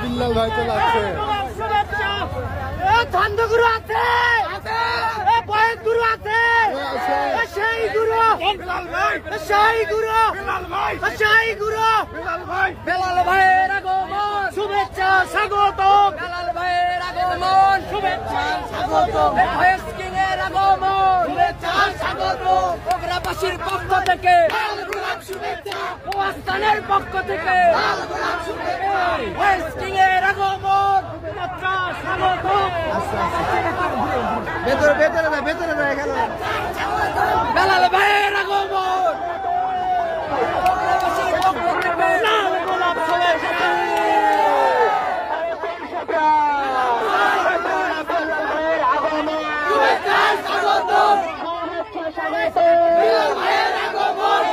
বিল্লাল ভাই চলে আসছে। ছন্দগুরু আছে, বয়ের গুরু আছে, সেই গুরু, সেই গুরু, সেই গুরু, বেলাল ভাইয়ের আগমন, শুভেচ্ছা স্বাগত, বেলাল ভাইয়ের আগমন, শুভেচ্ছা স্বাগত, ভয়েস কিং এর আগমন, শুভেচ্ছা স্বাগত, বগুড়াবাসীর পক্ষ থেকে শুভেচ্ছা, ওয়াস্তানের পক্ষ থেকে ভয়েস কিং এর আগমন, শুভেচ্ছা স্বাগত। ভেতরে ভেতরে না, ভেতরে না, এখানে বেলাল ভাইয়ের আগমন, বগুড়াবাসীর পক্ষ থেকে লাল গোলাপ সবাই সাথে শুভেচ্ছা স্বাগত, বেলাল ভাইয়ের আগমন, শুভেচ্ছা স্বাগত, বেলাল ভাইয়ের আগমন,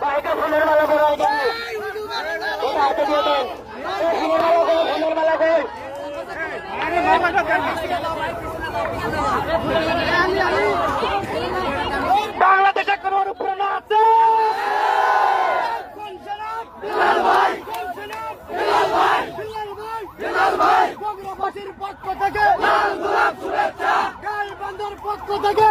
বাইকে ফুলের মালা পরাই দেন, এটা হাতে দিয়ে দেন, ফুলের মালা দেন, বাংলাদেশে কোন অনুপ্রেরণা আছে? বেলাল ভাই, বেলাল ভাই, বেলাল ভাই, বগুড়াবাসীর পক্ষ থেকে লাল গোলাপ শুভেচ্ছা, গাইবান্ধার পক্ষ থেকে